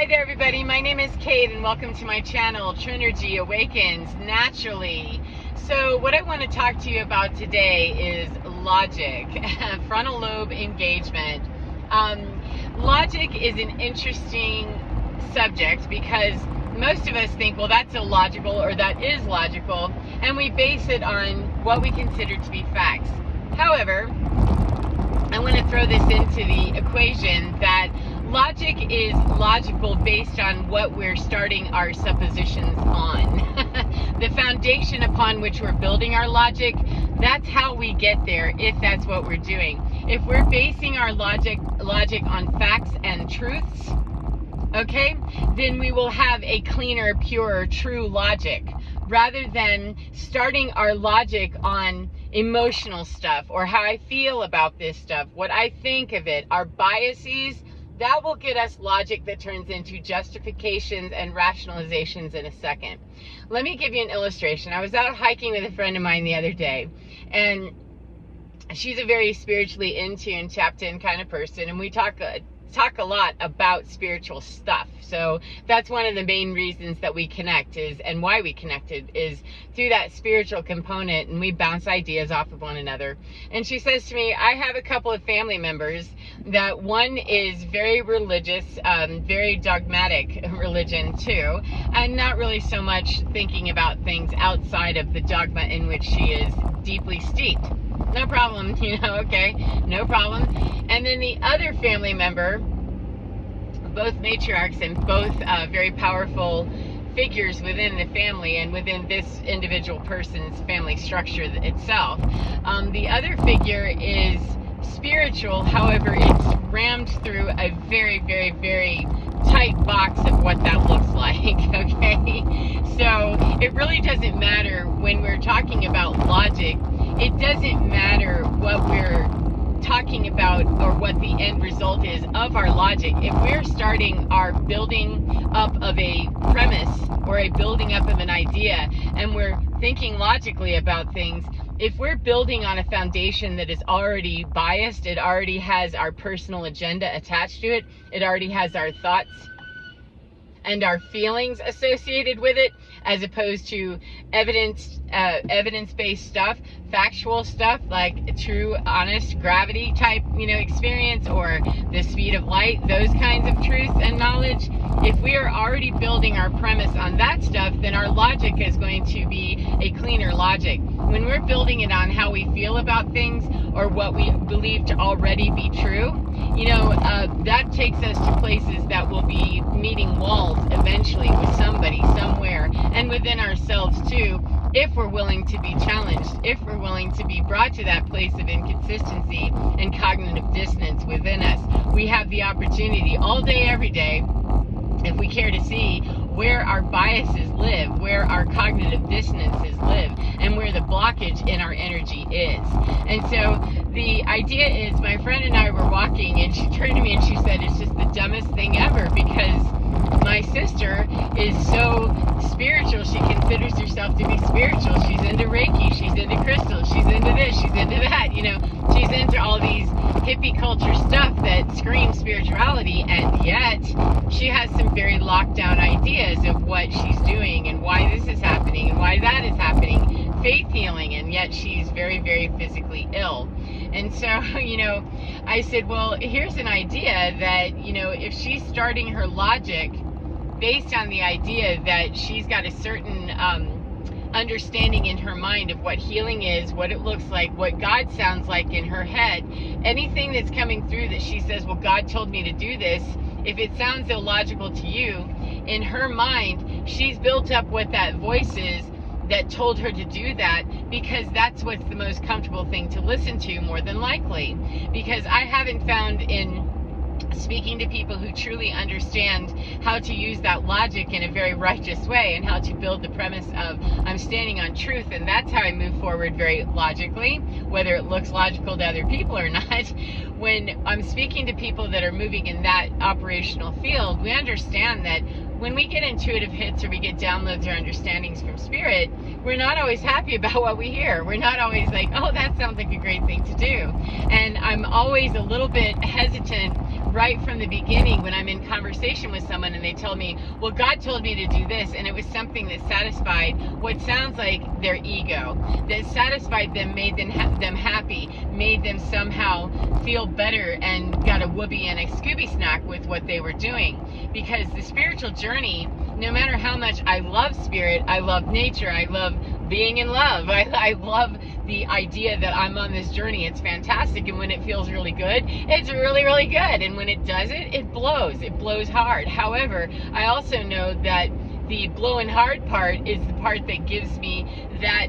Hi there everybody, my name is Kate and welcome to my channel, Trinergy Awakens Naturally. So what I want to talk to you about today is logic, frontal lobe engagement. Logic is an interesting subject because most of us think, well, that's illogical or that is logical, and we base it on what we consider to be facts. However, I want to throw this into the equation that logic is logical based on what we're starting our suppositions on. The foundation upon which we're building our logic, that's how we get there if that's what we're doing. If we're basing our logic on facts and truths, okay, then we will have a cleaner, purer, true logic, rather than starting our logic on emotional stuff or how I feel about this stuff, what I think of it, our biases. That will get us logic that turns into justifications and rationalizations in a second. Let me give you an illustration. I was out hiking with a friend of mine the other day, and she's a very spiritually in tune, tapped in kind of person, and we talk a lot about spiritual stuff. So that's one of the main reasons that we connect and why we connected is through that spiritual component, and we bounce ideas off of one another. And she says to me, I have a couple of family members that one is very religious, very dogmatic religion too, and not really so much thinking about things outside of the dogma in which she is deeply steeped. No problem, okay, no problem. And then the other family member, both matriarchs and both very powerful figures within the family and within this individual person's family structure itself. The other figure is spiritual, however, it's rammed through a very, very, very tight box of what that looks like, okay? So it really doesn't matter when we're talking about logic. It doesn't matter what we're talking about or what the end result is of our logic. If we're starting our building up of a premise or a building up of an idea and we're thinking logically about things, if we're building on a foundation that is already biased, it already has our personal agenda attached to it, it already has our thoughts and our feelings associated with it, as opposed to evidence-based stuff, factual stuff like true, honest, gravity type, experience, or the speed of light, those kinds of truth and knowledge. If we are already building our premise on that stuff, then our logic is going to be a cleaner logic. When we're building it on how we feel about things or what we believe to already be true, that takes us to places that will be meeting walls eventually with somebody, somewhere, and within ourselves too, if we're willing to be challenged, if we're willing to be brought to that place of inconsistency and cognitive dissonance within us. We have the opportunity all day, every day, if we care to see where our biases live, where our cognitive dissonances live, and where the blockage in our energy is. And so the idea is, my friend and I were walking, and she turned to me and she said, it's just the dumbest thing ever, because my sister is so spiritual. She considers herself to be spiritual. She's into Reiki, she's into crystals, she's into this, she's into that, she's into all these hippie culture stuff that screams spirituality, and yet she has some very locked down ideas of what she's doing and why this is happening and why that is happening, faith healing, and yet she's very, very physically ill. And so, I said, well, here's an idea that, if she's starting her logic based on the idea that she's got a certain understanding in her mind of what healing is, what it looks like, what God sounds like in her head, anything that's coming through that she says, well, God told me to do this, if it sounds illogical to you, in her mind, she's built up what that voice is that told her to do that, because that's what's the most comfortable thing to listen to, more than likely. Because I haven't found in speaking to people who truly understand how to use that logic in a very righteous way and how to build the premise of I'm standing on truth, and that's how I move forward very logically, whether it looks logical to other people or not. When I'm speaking to people that are moving in that operational field, we understand that when we get intuitive hits or we get downloads or understandings from spirit, we're not always happy about what we hear. We're not always like, oh, that sounds like a great thing to do. And I'm always a little bit hesitant right from the beginning, when I'm in conversation with someone and they tell me, well, God told me to do this, and it was something that satisfied what sounds like their ego, that satisfied them, made them happy, made them somehow feel better, and got a whoopee and a Scooby snack with what they were doing. Because the spiritual journey, no matter how much I love spirit, I love nature, I love being in love, I love the idea that I'm on this journey. It's fantastic, and when it feels really good, it's really, really good, and when it doesn't, it blows hard. However, I also know that the blowing hard part is the part that gives me that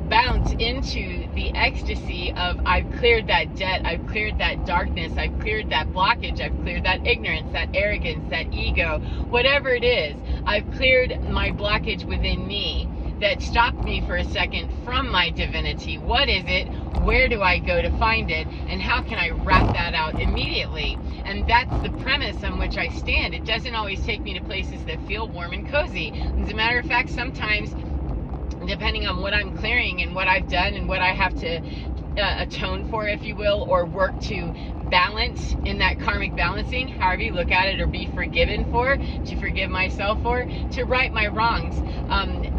bounce into the ecstasy of, I've cleared that debt, I've cleared that darkness, I've cleared that blockage, I've cleared that ignorance, that arrogance, that ego, whatever it is. I've cleared my blockage within me that stopped me for a second from my divinity. What is it? Where do I go to find it? And how can I wrap that out immediately? And that's the premise on which I stand. It doesn't always take me to places that feel warm and cozy. As a matter of fact, sometimes, depending on what I'm clearing and what I've done and what I have to atone for, if you will, or work to balance in that karmic balancing, however you look at it, or be forgiven for, to forgive myself for, to right my wrongs.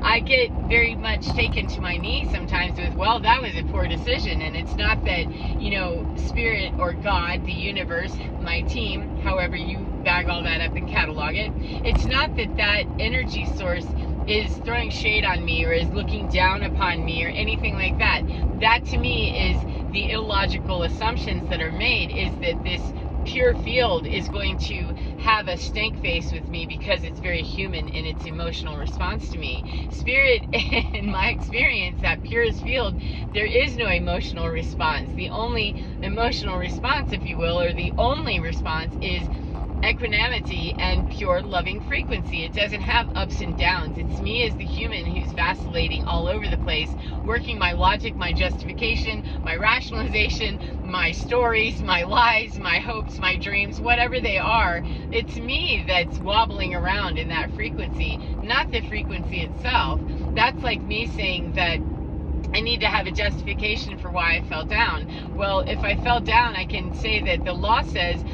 I get very much taken to my knees sometimes with, well, that was a poor decision. And it's not that, you know, spirit or God, the universe, my team, however you bag all that up and catalog it, it's not that that energy source is throwing shade on me or is looking down upon me or anything like that. That to me is the illogical assumptions that are made, is that this pure field is going to have a stank face with me because it's very human in its emotional response to me. Spirit, in my experience, that purest field, there is no emotional response. The only emotional response, if you will, or the only response, is equanimity and pure loving frequency. It doesn't have ups and downs. It's me as the human who's vacillating all over the place, working my logic, my justification, my rationalization, my stories, my lies, my hopes, my dreams, whatever they are. It's me that's wobbling around in that frequency, not the frequency itself. That's like me saying that I need to have a justification for why I fell down. Well, if I fell down, I can say that the law says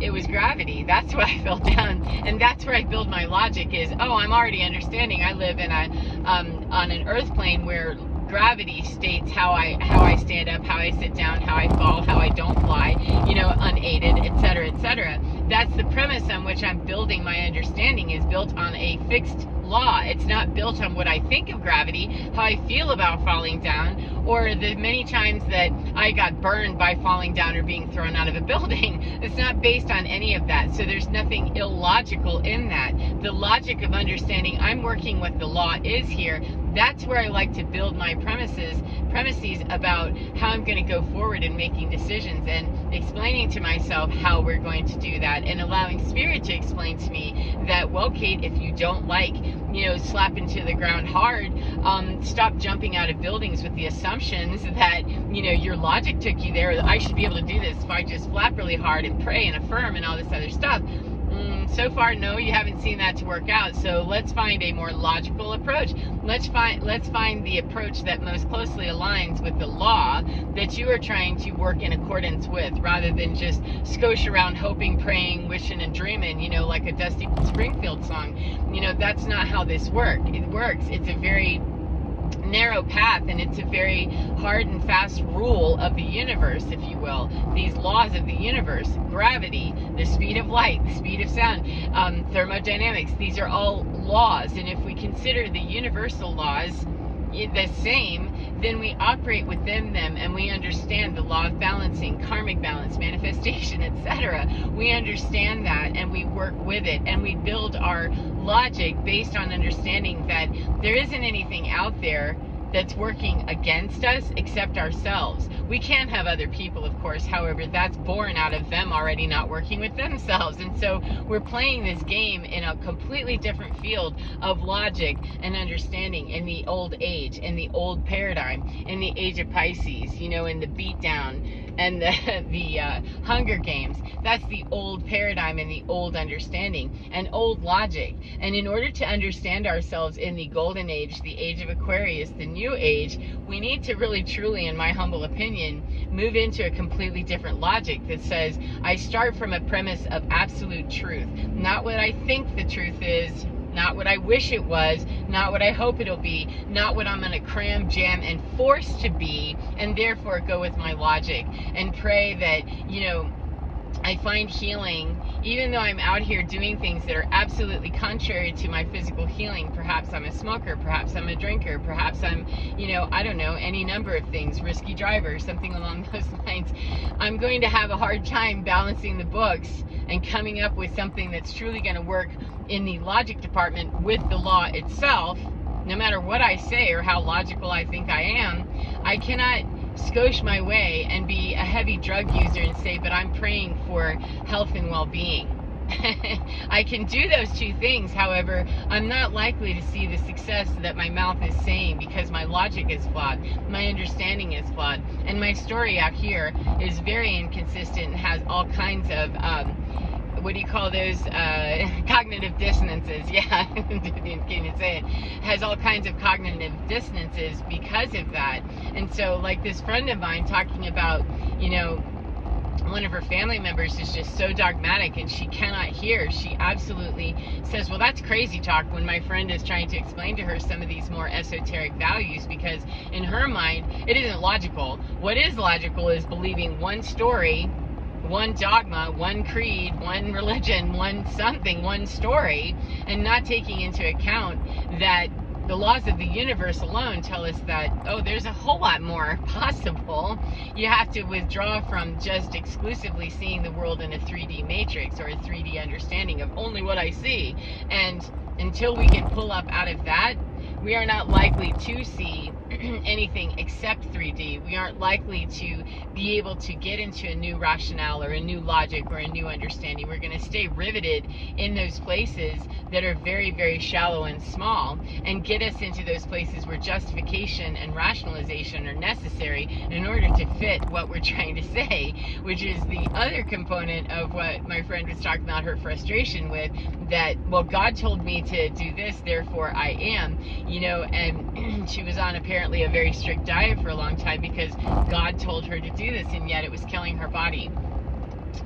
it was gravity. That's why I fell down, and that's where I build my logic is, oh, I'm already understanding. I live in a on an earth plane where gravity states how I stand up, how I sit down, how I fall, how I don't fly, you know, unaided, etc., etc. That's the premise on which I'm building my understanding, is built on a fixed law. It's not built on what I think of gravity, how I feel about falling down, or the many times that I got burned by falling down or being thrown out of a building. It's not based on any of that. So there's nothing illogical in that. The logic of understanding I'm working what the law is here, that's where I like to build my premises about how I'm going to go forward in making decisions, and explaining to myself how we're going to do that, and allowing spirit to explain to me that, well, Kate, if you don't like, you know, slap into the ground hard, stop jumping out of buildings with the assumptions that, you know, your logic took you there. I should be able to do this if I just flap really hard and pray and affirm and all this other stuff. So far, no, you haven't seen that to work out. So let's find a more logical approach. Let's find the approach that most closely aligns with the law that you are trying to work in accordance with, rather than just skosh around hoping, praying, wishing, and dreaming, you know, like a Dusty Springfield song. You know, that's not how this works. It's a very narrow path, and it's a very hard and fast rule of the universe, if you will. These laws of the universe, gravity, the speed of light, the speed of sound, thermodynamics, these are all laws. And if we consider the universal laws the same, then we operate within them, and we understand the law of balancing, karmic balance, manifestation, etc. We understand that, and we work with it, and we build our logic based on understanding that there isn't anything out there that's working against us except ourselves. We can have other people, of course, however, that's born out of them already not working with themselves. And so we're playing this game in a completely different field of logic and understanding, in the old age, in the old paradigm, in the age of Pisces, you know, in the beatdown and the Hunger Games. That's the old paradigm and the old understanding and old logic. And in order to understand ourselves in the golden age, the age of Aquarius, the new age, we need to really truly, in my humble opinion, move into a completely different logic that says, I start from a premise of absolute truth, not what I think the truth is, not what I wish it was, not what I hope it'll be, not what I'm going to cram, jam, and force to be, and therefore go with my logic and pray that, you know, I find healing, even though I'm out here doing things that are absolutely contrary to my physical healing. Perhaps I'm a smoker, perhaps I'm a drinker, perhaps I'm, you know, I don't know, any number of things, risky driver, something along those lines. I'm going to have a hard time balancing the books and coming up with something that's truly going to work in the logic department with the law itself. No matter what I say or how logical I think I am, I cannot skosh my way and be a heavy drug user and say, but I'm praying for health and well-being. I can do those two things. However, I'm not likely to see the success that my mouth is saying because my logic is flawed, my understanding is flawed, and my story out here is very inconsistent and has all kinds of what do you call those, cognitive dissonances. Yeah, I can't even say it. Has all kinds of cognitive dissonances because of that. And so, like this friend of mine talking about, you know, one of her family members is just so dogmatic and she cannot hear. She absolutely says, well, that's crazy talk, when my friend is trying to explain to her some of these more esoteric values, because in her mind, it isn't logical. What is logical is believing one story, one dogma, one creed, one religion, one something, one story, and not taking into account that the laws of the universe alone tell us that, oh, there's a whole lot more possible. You have to withdraw from just exclusively seeing the world in a 3D matrix or a 3D understanding of only what I see. And until we can pull up out of that, we are not likely to see anything except 3D. We aren't likely to be able to get into a new rationale or a new logic or a new understanding. We're going to stay riveted in those places that are very, very shallow and small, and get us into those places where justification and rationalization are necessary in order to fit what we're trying to say, which is the other component of what my friend was talking about, her frustration with, that, well, God told me to do this, therefore I am, you know, and she was on apparently a very strict diet for a long time because God told her to do this, and yet it was killing her body,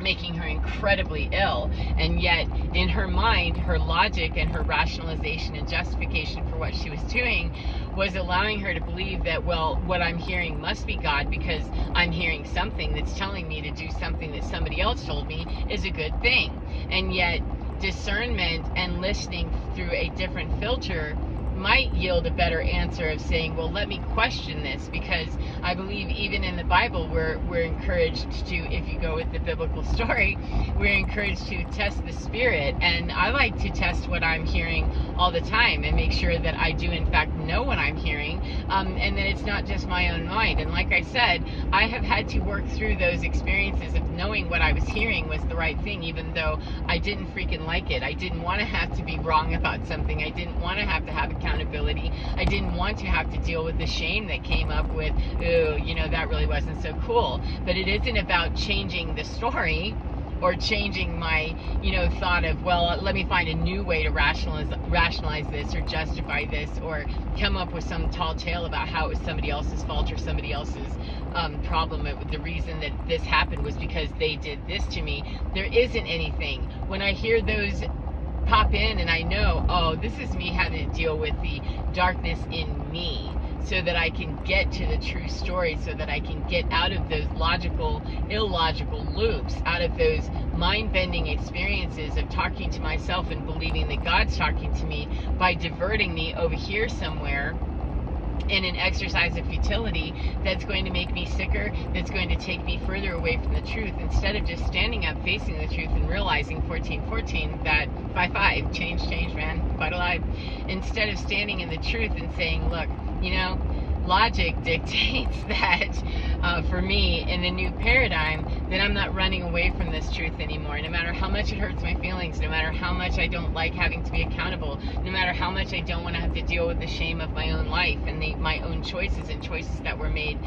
making her incredibly ill. And yet in her mind, her logic and her rationalization and justification for what she was doing was allowing her to believe that, well, what I'm hearing must be God because I'm hearing something that's telling me to do something that somebody else told me is a good thing. And yet discernment and listening through a different filter might yield a better answer of saying, well, let me question this, because I believe even in the Bible we're encouraged to, if you go with the biblical story, we're encouraged to test the spirit. And I like to test what I'm hearing all the time and make sure that I do in fact know what I'm hearing, and that it's not just my own mind. And like I said, I have had to work through those experiences of knowing what I was hearing was the right thing, even though I didn't freaking like it. I didn't want to have to be wrong about something. I didn't want to have accountability. I didn't want to have to deal with the shame that came up with, ooh, you know, that really wasn't so cool. But it isn't about changing the story or changing my, you know, thought of, well, let me find a new way to rationalize this or justify this or come up with some tall tale about how it was somebody else's fault or somebody else's problem. The reason that this happened was because they did this to me. There isn't anything. When I hear those pop in and I know, oh, this is me having to deal with the darkness in me, so that I can get to the true story, so that I can get out of those logical, illogical loops, out of those mind-bending experiences of talking to myself and believing that God's talking to me by diverting me over here somewhere in an exercise of futility that's going to make me sicker, that's going to take me further away from the truth, instead of just standing up, facing the truth, and realizing 1414 that 5-5, change, man, quite alive. Instead of standing in the truth and saying, look, you know, logic dictates that for me in the new paradigm, that I'm not running away from this truth anymore. No matter how much it hurts my feelings, no matter how much I don't like having to be accountable, no matter how much I don't want to have to deal with the shame of my own life and my own choices and choices that were made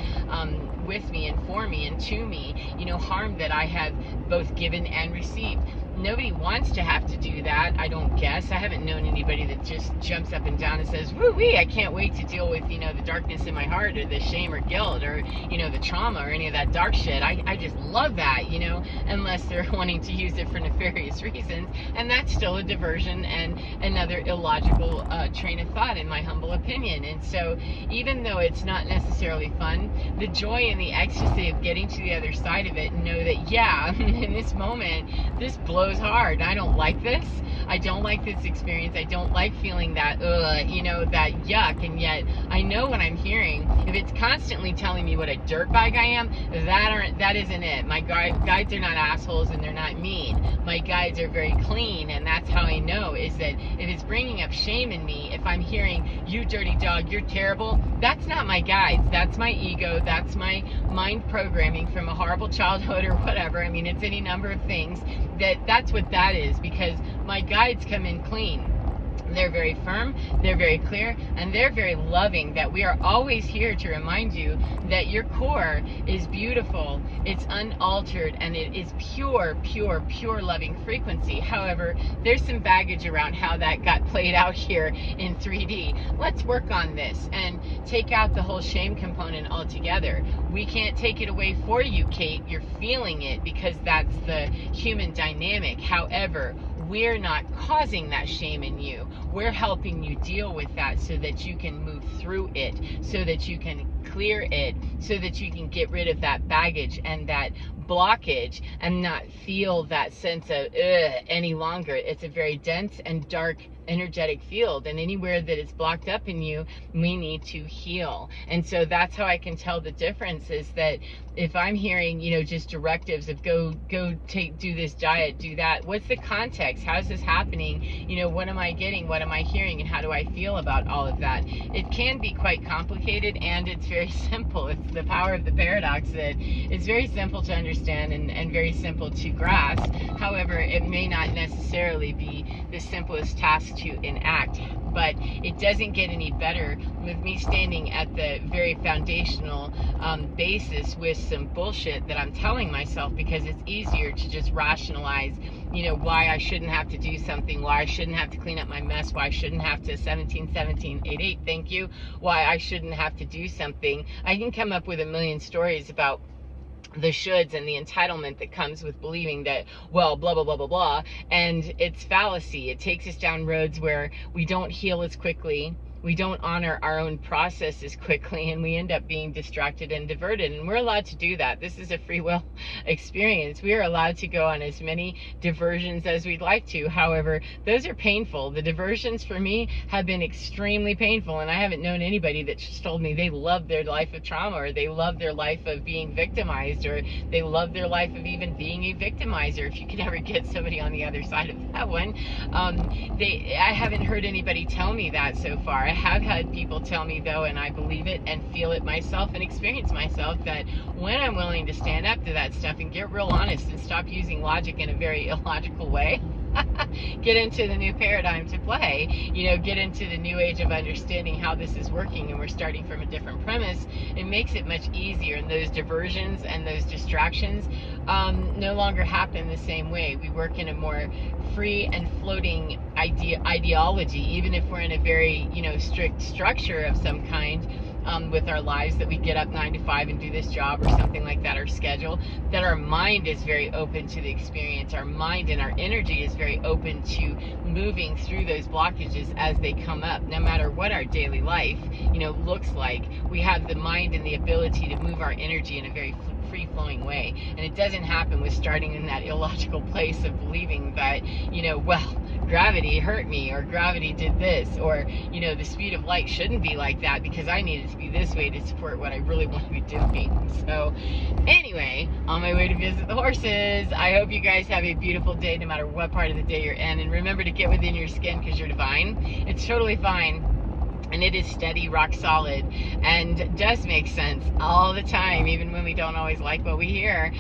with me and for me and to me, you know, harm that I have both given and received. Nobody wants to have to do that, I don't guess. I haven't known anybody that just jumps up and down and says, woo-wee, I can't wait to deal with, you know, the darkness in my heart or the shame or guilt or, you know, the trauma or any of that dark shit. I just love that, you know, unless they're wanting to use it for nefarious reasons. And that's still a diversion and another illogical train of thought, in my humble opinion. And so even though it's not necessarily fun, the joy and the ecstasy of getting to the other side of it and know that, yeah, in this moment, this blows hard. I don't like this. I don't like this experience. I don't like feeling that, you know, that yuck. And yet I know what I'm hearing. If it's constantly telling me what a dirtbag I am, that isn't it. My guides are not assholes and they're not mean. My guides are very clean, and that's how I know, is that if it's bringing up shame in me, if I'm hearing, you dirty dog, you're terrible, that's not my guides. That's my ego. That's my mind programming from a horrible childhood or whatever. I mean, it's any number of things. That's what that is, because my guides come in clean. They're very firm, they're very clear, and they're very loving, that we are always here to remind you that your core is beautiful, it's unaltered, and it is pure, pure, pure loving frequency. However, there's some baggage around how that got played out here in 3D. Let's work on this and take out the whole shame component altogether. We can't take it away for you, Kate. You're feeling it because that's the human dynamic. However, we're not causing that shame in you. We're helping you deal with that so that you can move through it, so that you can clear it, so that you can get rid of that baggage and that blockage and not feel that sense of any longer. It's a very dense and dark energetic field, and anywhere that it's blocked up in you, we need to heal. And so that's how I can tell the difference, is that if I'm hearing, you know, just directives of do this diet, do that, what's the context? How's this happening? You know, what am I getting? What am I hearing? And how do I feel about all of that? It can be quite complicated, and it's very simple. It's the power of the paradox that it's very simple to understand and very simple to grasp. However, it may not necessarily be the simplest task to enact, but it doesn't get any better with me standing at the very foundational basis with some bullshit that I'm telling myself, because it's easier to just rationalize, you know, why I shouldn't have to do something, why I shouldn't have to clean up my mess, why I shouldn't have to 171788, thank you, why I shouldn't have to do something. I can come up with a million stories about the shoulds and the entitlement that comes with believing that, well, blah, blah, blah, blah, blah. And it's fallacy. It takes us down roads where we don't heal as quickly. We don't honor our own processes quickly, and we end up being distracted and diverted. And we're allowed to do that. This is a free will experience. We are allowed to go on as many diversions as we'd like to. However, those are painful. The diversions for me have been extremely painful, and I haven't known anybody that just told me they love their life of trauma, or they love their life of being victimized, or they love their life of even being a victimizer. If you could ever get somebody on the other side of that one. I haven't heard anybody tell me that so far. I have had people tell me, though, and I believe it and feel it myself and experience myself, that when I'm willing to stand up to that stuff and get real honest and stop using logic in a very illogical way, get into the new paradigm to play, you know, get into the new age of understanding how this is working, and we're starting from a different premise, it makes it much easier, and those diversions and those distractions no longer happen the same way. We work in a more free and floating ideology, even if we're in a very, you know, strict structure of some kind with our lives, that we get up 9 to 5 and do this job or something like that, our schedule, that our mind is very open to the experience. Our mind and our energy is very open to moving through those blockages as they come up, no matter what our daily life, you know, looks like. We have the mind and the ability to move our energy in a very free-flowing way, and it doesn't happen with starting in that illogical place of believing that, you know, well, gravity hurt me, or gravity did this, or, you know, the speed of light shouldn't be like that because I need it to be this way to support what I really want to be doing. So anyway, on my way to visit the horses, I hope you guys have a beautiful day no matter what part of the day you're in, and remember to get within your skin because you're divine. It's totally fine and it is steady, rock solid, and does make sense all the time, even when we don't always like what we hear.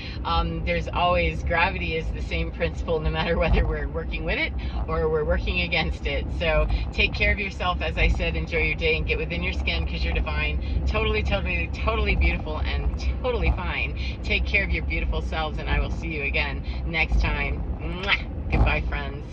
There's always, gravity is the same principle no matter whether we're working with it or we're working against it. So take care of yourself, as I said, enjoy your day, and get within your skin, because you're divine, totally, totally, totally beautiful, and totally fine. Take care of your beautiful selves, and I will see you again next time. Mwah! Goodbye, friends.